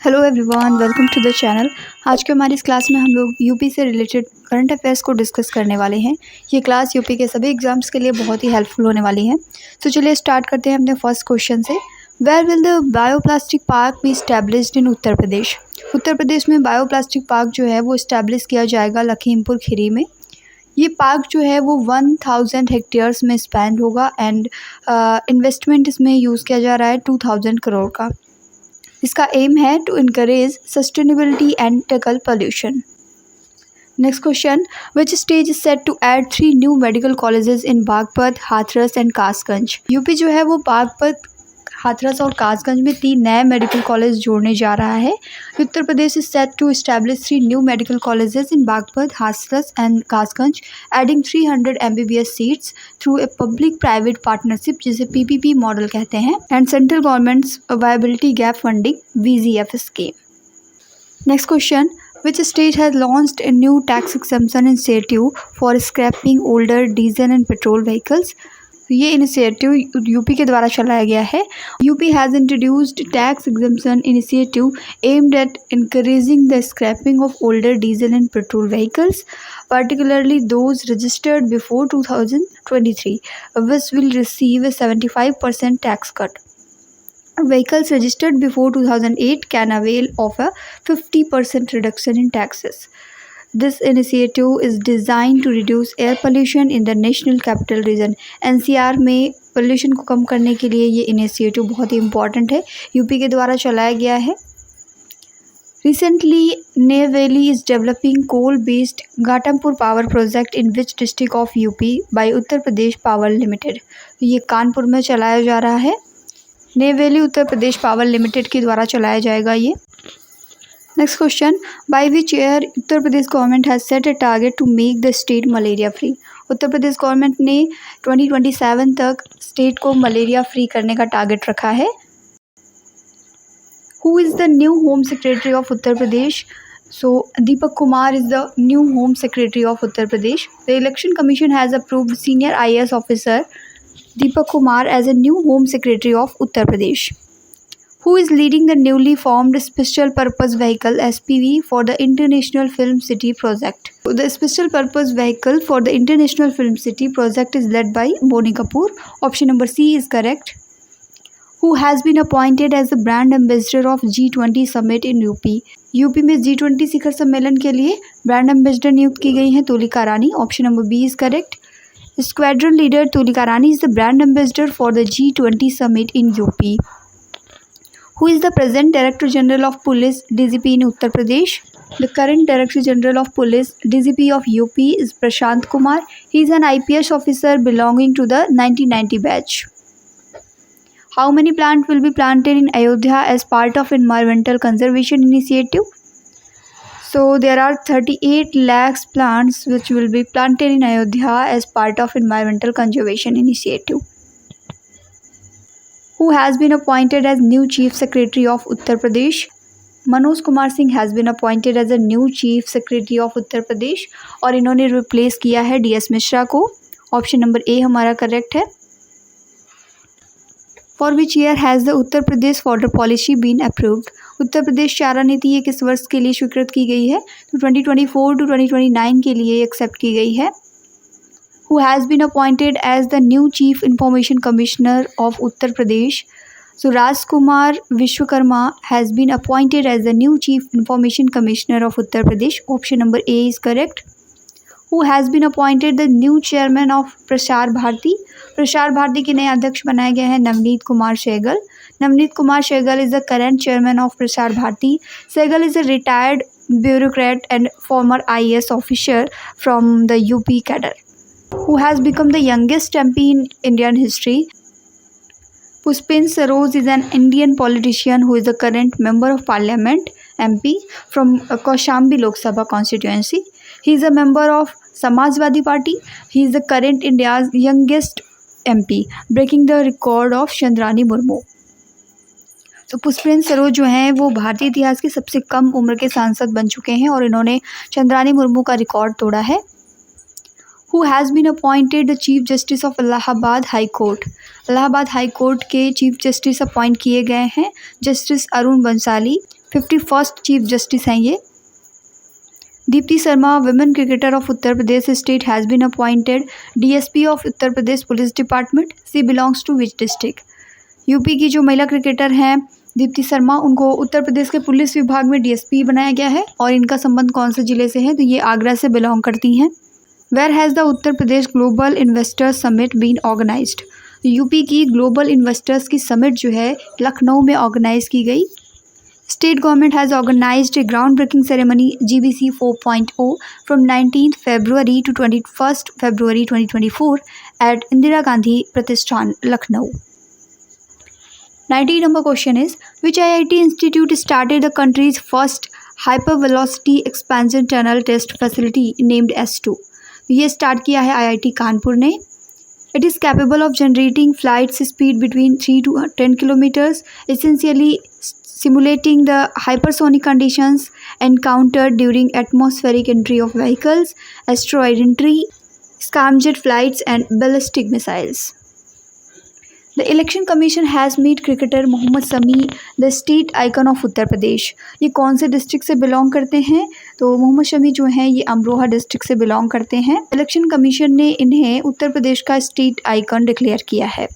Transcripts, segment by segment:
Hello everyone, welcome to the channel. आज के हमारी इस क्लास में हम लोग यूपी से रिलेटेड करंट अफेयर्स को डिस्कस करने वाले हैं। ये क्लास यूपी के सभी एग्जाम्स के लिए बहुत ही हेल्पफुल होने वाली है। तो चलिए स्टार्ट करते हैं अपने फर्स्ट क्वेश्चन से। Where will the bioplastic park be established in Uttar Pradesh? Uttar Pradesh में बायोप्लास्टिक पार्क जो है वो इस्टेब्लिश किया जाएगा लखीमपुर खीरी में। ये पार्क जो है वो 1000 हेक्टेयर्स में स्पेंड होगा एंड इन्वेस्टमेंट इसमें यूज़ किया जा रहा है 2000 करोड़ का। इसका एम है to encourage sustainability and tackle pollution. Next question, which state is set to add 3 new medical colleges in Baghpat, Hathras and Kasganj? UP जो है वो बागपत, हाथरस और कासगंज में 3 नए मेडिकल कॉलेज जोड़ने जा रहा है। Uttar Pradesh is set to establish 3 new medical colleges in Baghpat, Hathras and Kasganj, adding 300 MBBS seats through a public private partnership, जिसे PPP मॉडल कहते हैं, and central government's viability gap funding VGF scheme. Next question, which state has launched a new tax exemption initiative for scrapping older diesel and petrol vehicles? ये initiative UP के द्वारा चलाया गया है। UP has introduced tax exemption initiative aimed at encouraging the scrapping of older diesel and petrol vehicles, particularly those registered before 2023, which will receive a 75% tax cut. Vehicles registered before 2008 can avail of a 50% reduction in taxes. This initiative is designed to reduce air pollution in the National Capital Region. NCR में pollution को कम करने के लिए ये initiative बहुत ही important है, UP के द्वारा चलाया गया है। Recently, Neyveli is developing coal-based Ghatampur power project in which district of UP by Uttar Pradesh Power Limited? ये कानपुर में चलाया जा रहा है। नेवेली उत्तर प्रदेश पावर लिमिटेड के द्वारा चलाया जाएगा ये। Next question, by which year Uttar Pradesh government has set a target to make the state malaria free? Uttar Pradesh government ने 2027 तक स्टेट को मलेरिया फ्री करने का टारगेट रखा है। Who is the new home secretary of Uttar Pradesh? So Deepak Kumar is the new home secretary of Uttar Pradesh. The election commission has approved senior IAS officer Deepak Kumar as a new Home Secretary of Uttar Pradesh. Who is leading the newly formed Special Purpose Vehicle SPV for the International Film City project? The Special Purpose Vehicle for the International Film City project is led by Boni Kapoor. Option number C is correct. Who has been appointed as the brand ambassador of G20 summit in UP? UP में G20 शिखर सम्मेलन के लिए brand ambassador नियुक्त की गई हैं Tulika Rani. Option number B is correct. Squadron leader Tulika Rani is the brand ambassador for the G20 summit in UP. Who is the present Director General of Police DGP in Uttar Pradesh? The current Director General of Police DGP of UP is Prashant Kumar. He is an IPS officer belonging to the 1990 batch. How many plants will be planted in Ayodhya as part of environmental conservation initiative? So there are 38 lakhs plants which will be planted in Ayodhya as part of environmental conservation initiative. Who has been appointed as new Chief Secretary of Uttar Pradesh? Manoj Kumar Singh has been appointed as a new Chief Secretary of Uttar Pradesh और इन्होंने replace किया है DS Mishra को। Option number ए हमारा correct है। For which year has the Uttar Pradesh water policy been approved? Uttar Pradesh चारा नीति ये किस वर्ष के लिए स्वीकृत की गई है? तो 2024 to 2029 के लिए एक्सेप्ट की गई है। Who has been appointed as the new Chief Information Commissioner of Uttar Pradesh? So Rajkumar Vishwakarma has been appointed as the new Chief Information Commissioner of Uttar Pradesh. Option number A is correct. Who has been appointed the new chairman of Prasar Bharati? Prasar Bharati के नए अध्यक्ष बनाए गए हैं Navneet Kumar Sehgal. Navneet Kumar Sehgal is the current chairman of Prasar Bharati. Sehgal is a retired bureaucrat and former IAS officer from the UP cadre. Who has become the youngest MP in Indian history? Pushpin Saroj is an Indian politician who is the current member of parliament MP from Kaushambi Lok Sabha constituency. He is a member of Samajwadi Party. He is the current India's youngest MP, breaking the record of Chandrani Murmu. तो पुष्पेंद्र सरोज जो हैं वो भारतीय इतिहास के सबसे कम उम्र के सांसद बन चुके हैं और इन्होंने चंद्रानी मुर्मू का रिकॉर्ड तोड़ा है। Who has been appointed the Chief Justice of Allahabad High Court? Allahabad high court के चीफ जस्टिस अपॉइंट किए गए हैं justice Arun Bansali. 51st chief justice हैं ये। Deepti Sharma, women cricketer of Uttar Pradesh state, has been appointed DSP of Uttar Pradesh police department. She belongs to which district? UP की जो महिला cricketer हैं दीप्ति शर्मा, उनको उत्तर प्रदेश के पुलिस विभाग में डीएसपी बनाया गया है और इनका संबंध कौन से ज़िले से है? तो ये आगरा से बिलोंग करती हैं। Where has the Uttar Pradesh global investors summit been organised? UP की ग्लोबल इन्वेस्टर्स की समिट जो है लखनऊ में ऑर्गेनाइज की गई। State government has organized a groundbreaking ceremony GBC 4.0 from 19th February to 21st February 2024 at Indira Gandhi Pratishthan, Lucknow. 19 number question is, which IIT institute started the country's first hypervelocity expansion tunnel test facility named S2? ये start किया है IIT Kanpur ने। It is capable of generating flight speed between 3 to 10 kilometers, essentially simulating the hypersonic conditions encountered during atmospheric entry of vehicles, asteroid entry, scramjet flights and ballistic missiles. The Election Commission has made cricketer Mohammed Shami the state icon of Uttar Pradesh. ये कौन से district से belong करते हैं? तो मोहम्मद शमी जो हैं ये अमरोहा डिस्ट्रिक्ट से बिलोंग करते हैं। इलेक्शन कमीशन ने इन्हें उत्तर प्रदेश का स्टेट आइकन डिक्लेयर किया है।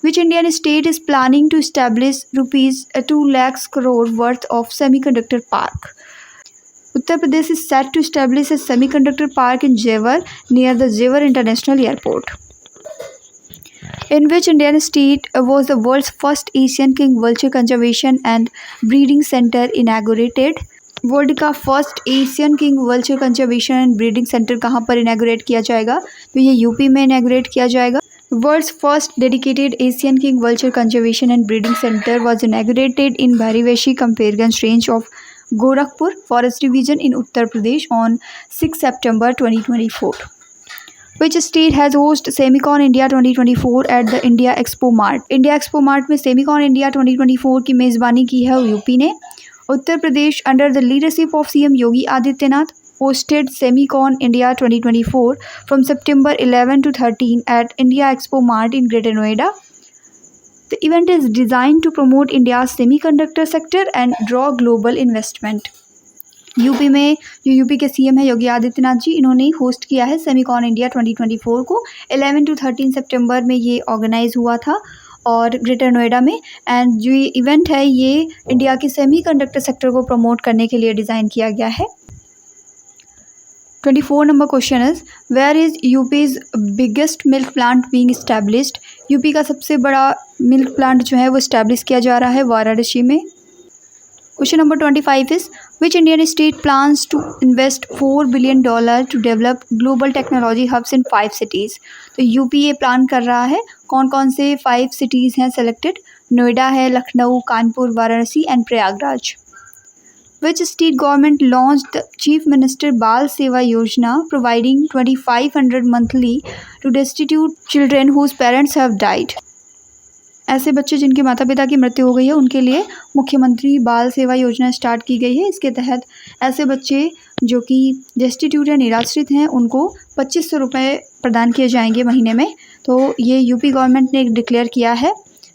Which Indian state is planning to establish rupees 2 lakhs crore worth of semiconductor park? Uttar Pradesh is set to establish a semiconductor park in Jewar near the Jewar International Airport. In which Indian state was the world's first Asian king vulture conservation and breeding center inaugurated? World का first Asian king vulture conservation and breeding center कहाँ पर इनैगोरेट किया जाएगा? तो ये UP में इनैगोरेट किया जाएगा। World's first dedicated Asian king vulture conservation and breeding center was inaugurated in Bhariveshi Kamperganj range of Gorakhpur Forest Division in Uttar Pradesh on 6 September 2024. Which state has hosted Semicon India 2024 at the India Expo Mart? India Expo Mart में Semicon India 2024 की मेज़बानी की है UP ने। Uttar Pradesh under the leadership of CM Yogi Adityanath hosted Semicon India 2024 from September 11 to 13 at India Expo Mart in Greater Noida. The event is designed to promote India's semiconductor sector and draw global investment. UP में जो UP के CM है योगी आदित्यनाथ जी, इन्होंने host किया है Semicon India 2024 को। 11 to 13 सितंबर में ये ऑर्गेनाइज हुआ था और ग्रेटर नोएडा में। एंड जो ये इवेंट है ये इंडिया के सेमीकंडक्टर सेक्टर को प्रमोट करने के लिए डिज़ाइन किया गया है। 24 number question is, where is UP's biggest milk plant being established? UP का सबसे बड़ा मिल्क प्लांट जो है वो इस्टेब्लिश किया जा रहा है वाराणसी में। Question number 25 is, which Indian state plans to invest $4 billion to develop global technology hubs in 5 cities? तो यूपी ये प्लान कर रहा है। कौन कौन से 5 cities हैं सेलेक्टेड? नोएडा है, Lucknow, Kanpur, Varanasi and Prayagraj. Which state government launched the Chief Minister Bal Seva Yojana providing 2500 monthly to destitute children whose parents have died? ऐसे बच्चे जिनके माता पिता की मृत्यु हो गई है उनके लिए मुख्यमंत्री बाल सेवा योजना स्टार्ट की गई है। इसके तहत ऐसे बच्चे जो कि डेस्टिट्यूट या निराश्रित हैं उनको 2500 रुपये प्रदान किए जाएंगे महीने में। तो ये यूपी गवर्नमेंट ने डिक्लेयर किया है।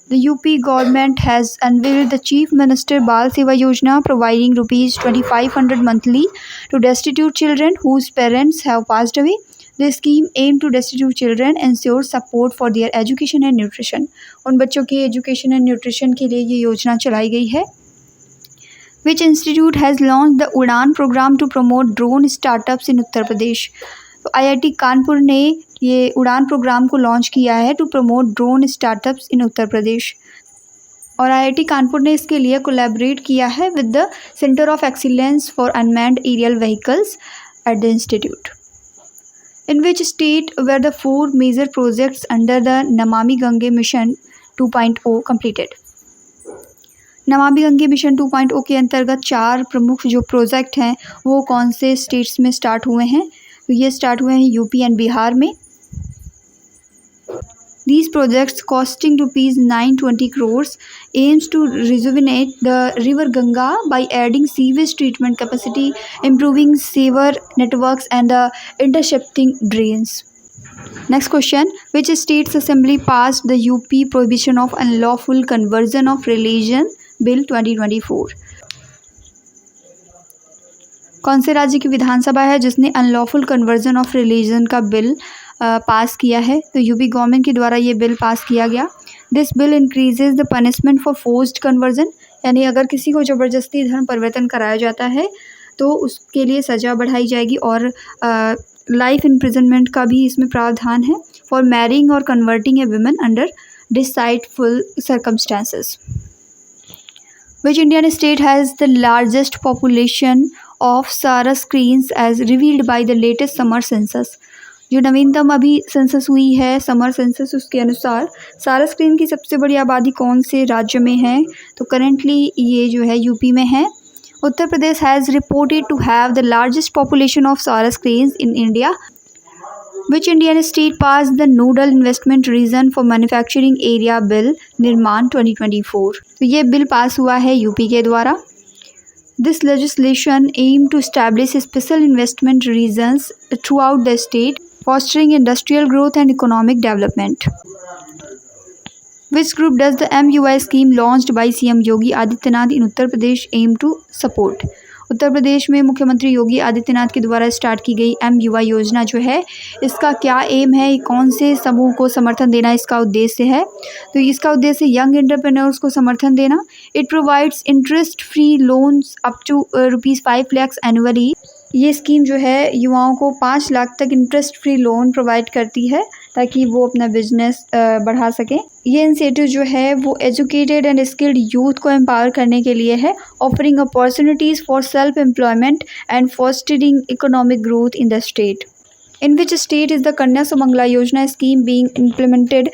The UP government has unveiled the Chief Minister Bal Seva Yojana providing rupees 2500 monthly to destitute children whose parents have passed away. The scheme aimed to destitute children ensure support for their education and nutrition. उन बच्चों के education and nutrition के लिए ये योजना चलाई गई है। Which institute has launched the उड़ान program to promote drone startups in उत्तर प्रदेश? तो IIT कानपुर ने ये उड़ान प्रोग्राम को लॉन्च किया है to promote drone startups in Uttar Pradesh. और IIT कानपुर ने इसके लिए कोलैबोरेट किया है with the center of excellence for unmanned aerial vehicles at the institute. In which state were the 4 major projects under the Namami Gange mission 2.0 completed? Namami Gange mission 2.0 के अंतर्गत 4 प्रमुख जो प्रोजेक्ट हैं वो कौन से स्टेट्स में स्टार्ट हुए हैं? तो ये स्टार्ट हुए हैं यूपी एंड बिहार में। These projects costing rupees 920 crores aims to rejuvenate the river Ganga by adding sewage treatment capacity, improving sewer networks and intercepting drains. Next question, which state's assembly passed the UP Prohibition of Unlawful Conversion of Religion Bill 2024? कौन से राज्य की विधानसभा है जिसने unlawful conversion of religion का bill pass किया है? तो यूपी गवर्नमेंट के द्वारा ये बिल पास किया गया। This bill increases the punishment for forced conversion, यानी अगर किसी को ज़बरदस्ती धर्म परिवर्तन कराया जाता है तो उसके लिए सज़ा बढ़ाई जाएगी और लाइफ इम्प्रिजनमेंट का भी इसमें प्रावधान है फॉर मैरिंग और converting a women under deceitful circumstances. Which Indian state has the largest population of SARA screens as revealed by the latest summer census? जो नवीनतम अभी सेंसस हुई है समर सेंसस, उसके अनुसार सारा स्क्रीन की सबसे बड़ी आबादी कौन से राज्य में है? तो करेंटली ये जो है यूपी में है। Uttar Pradesh has reported to have the largest population of sarus cranes in India. Which Indian state passed the Nodal Investment Region for Manufacturing Area Bill निर्माण 2024? तो ये बिल पास हुआ है यूपी के द्वारा। This legislation aimed to establish special investment regions throughout the state, fostering industrial growth and economic development. Which group does the MUI scheme launched by CM Yogi Adityanath in Uttar Pradesh aim to support? उत्तर प्रदेश में मुख्यमंत्री योगी आदित्यनाथ के द्वारा start की गई MUI योजना जो है, इसका क्या एम है, कौन से समूह को समर्थन देना इसका उद्देश्य है? तो इसका उद्देश्य यंग एंटरप्रेन्योर्स को समर्थन देना। It provides interest free loans up to ₹5 lakh annually. ये स्कीम जो है युवाओं को 5 लाख तक इंटरेस्ट फ्री लोन प्रोवाइड करती है ताकि वो अपना बिजनेस बढ़ा सकें। ये इनिशिएटिव जो है वो एजुकेटेड एंड स्किल्ड यूथ को एम्पावर करने के लिए है, offering opportunities for self employment and fostering economic growth in the state. In which state is the Kanya Sumangala Yojana scheme being implemented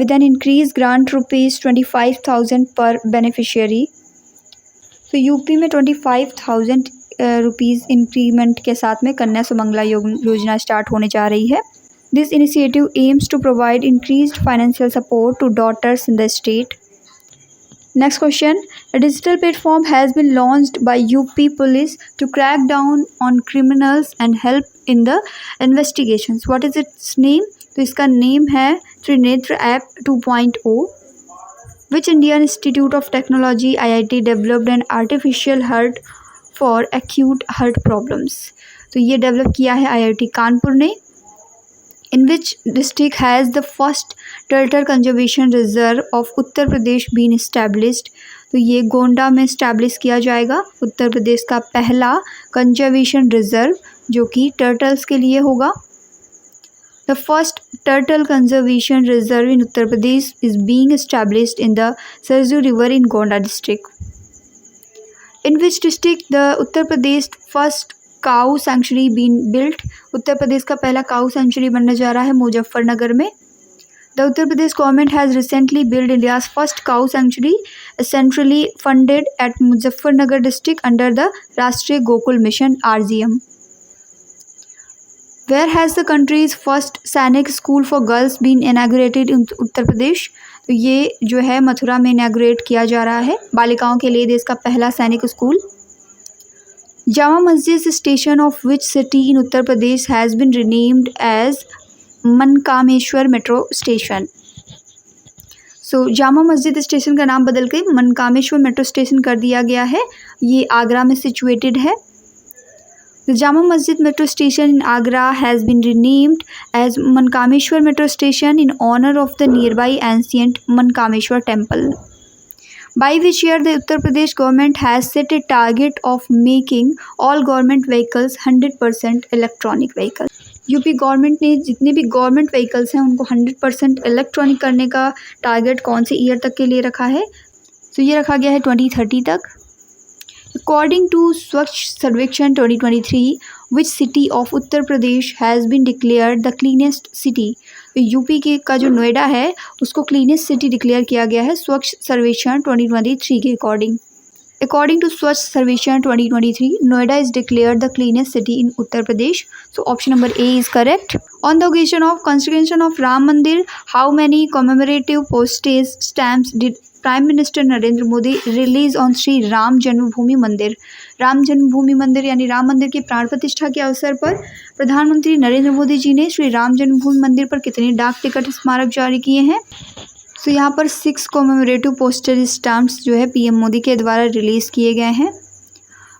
with an increased grant ₹25,000 per beneficiary? तो UP में 25,000 rupees increment के साथ में कन्या सुमंगला योजना start होने जा रही है। This initiative aims to provide increased financial support to daughters in the state. Next question, a digital platform has been launched by UP Police to crack down on criminals and help in the investigations. What is its name? तो इसका name है Trinetra app 2.0. Which Indian Institute of Technology IIT developed an artificial heart for acute heart problems? तो ये develop किया है IIT Kanpur ने। In which district has the first turtle conservation reserve of Uttar Pradesh been established? तो ये गोंडा में इस्टेब्लिश किया जाएगा उत्तर प्रदेश का पहला कंजर्वेशन रिजर्व जो कि टर्टल्स के लिए होगा। The first turtle conservation reserve in Uttar Pradesh is being established in the Sarju River in Gonda district. In which district the Uttar Pradesh first cow sanctuary been built? Uttar Pradesh का पहला काऊ century बनने जा रहा है मुजफ्फरनगर में। The Uttar Pradesh government has recently build India's first cow sanctuary centrally funded at Muzaffarnagar district under the Rashtriya Gokul mission RGM। Where has the country's first Sainik school for girls been inaugurated in Uttar Pradesh? तो ये जो है मथुरा में इनैगोरेट किया जा रहा है बालिकाओं के लिए देश का पहला सैनिक school. Jama Masjid station of which city in Uttar Pradesh has been renamed as Mankameshwar metro station? So Jama Masjid station का नाम बदल के मनकामेश्वर मेट्रो स्टेशन कर दिया गया है। ये आगरा में सिचुएटेड है। The Jama Masjid metro station in Agra has been renamed as Mankameshwar metro station in honour of the nearby ancient Mankameshwar temple. By which year the Uttar Pradesh government has set a target of making all government vehicles 100% electronic vehicles? UP government ने जितने भी government vehicles हैं उनको 100% electronic करने का target कौन से year तक के लिए रखा है? तो ये रखा गया है 2030 तक। According to स्वच्छ Survekshan 2023, which city of Uttar Pradesh has been declared the cleanest city? UP के का जो नोएडा है उसको क्लीनेस्ट सिटी डिक्लेयर किया गया है स्वच्छ सर्वेक्षण 2023 के according to Swachh Survekshan 2023, Noida is declared the cleanest city in Uttar Pradesh. So option number A is correct. On the occasion of construction of Ram Mandir, how many commemorative postage stamps did prime minister Narendra Modi release on Shri Ram Janmabhoomi Mandir? Ram Janmabhoomi मंदिर यानी राम मंदिर की प्राण प्रतिष्ठा के अवसर पर प्रधानमंत्री नरेंद्र मोदी जी ने श्री राम जन्मभूमि मंदिर पर कितने डाक टिकट स्मारक जारी किए हैं? तो यहाँ पर 6 कॉमेमोरेटिव पोस्टल स्टैम्प्स जो है PM मोदी के द्वारा रिलीज़ किए गए हैं।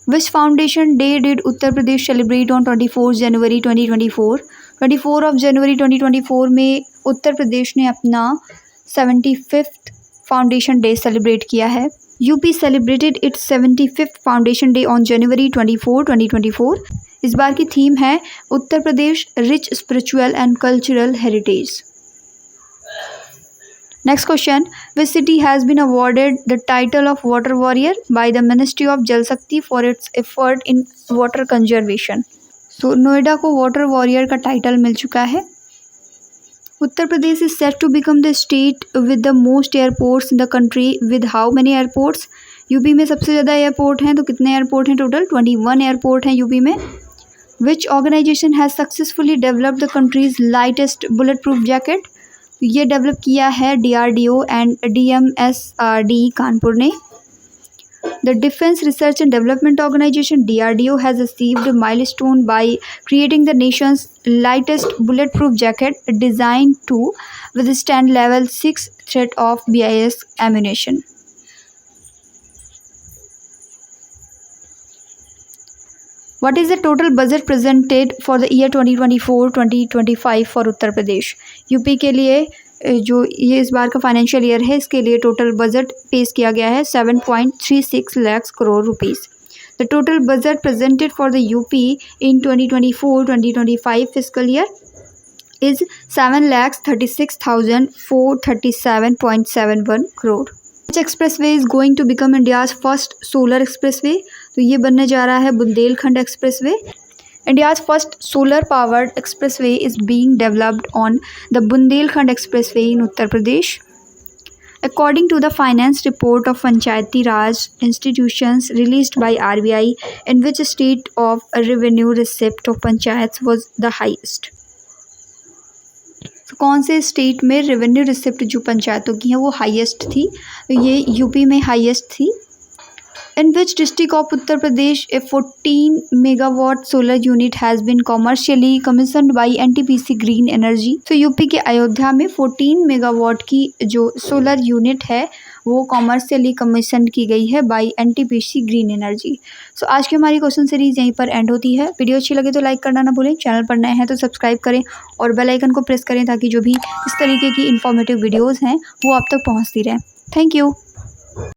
Which foundation day did Uttar Pradesh celebrate on 24 January 2024? 24 of January 2024 में उत्तर प्रदेश ने अपना 75th फाउंडेशन डे सेलिब्रेट किया है। UP celebrated its 75th foundation day on January 24, 2024। इस बार की थीम है Uttar Pradesh rich spiritual and cultural heritage. Next question, which city has been awarded the title of Water Warrior by the Ministry of Jal Shakti for its effort in water conservation? So, Noida को water warrior का title मिल चुका है। उत्तर प्रदेश is set to become the state with the most airports in the country with how many airports? UP में सबसे ज़्यादा airport हैं, तो कितने एयरपोर्ट हैं टोटल? 21 एयरपोर्ट हैं यूपी में। Which organization has successfully developed the country's lightest bulletproof jacket? ये डेवलप किया है DRDO एंड DMSRD कानपुर ने। The defence research and development organisation DRDO has achieved milestone by creating the nation's lightest bullet proof jacket design to withstand level 6 threat of BIS ammunition. What is the total budget presented for the year 2024-2025 for Uttar Pradesh? UP के लिए जो ये इस बार का financial year है, इसके लिए total budget पेश किया गया है 7.36 lakh crore rupees. The total budget presented for the UP in 2024-2025 physical year is 7,36,437.71 crore। Which expressway is going to become India's first solar expressway? तो ये बनने जा रहा है Bundelkhand expressway. India's first solar powered expressway is being developed on the Bundelkhand Expressway in Uttar Pradesh. According to the finance report of Panchayati Raj institutions released by RBI, in which state of revenue receipt of panchayats was the highest? तो कौन से state में revenue receipt जो पंचायतों की है वो highest थी? तो ये यूपी में हाईएस्ट थी। In which district of Uttar Pradesh a 14 megawatt solar unit has been commercially commissioned by NTPC Green Energy? तो यूपी के अयोध्या में 14 मेगावाट की जो सोलर यूनिट है वो कॉमर्शियली कमीशन की गई है बाय NTPC ग्रीन एनर्जी। सो आज की हमारी क्वेश्चन सीरीज यहीं पर एंड होती है। वीडियो अच्छी लगे तो लाइक करना ना भूलें, चैनल पर नए हैं तो सब्सक्राइब करें और बेल आइकन को प्रेस करें ताकि जो भी इस तरीके की इंफॉर्मेटिव वीडियोज़ हैं वो आप तक पहुँचती रहें। Thank you.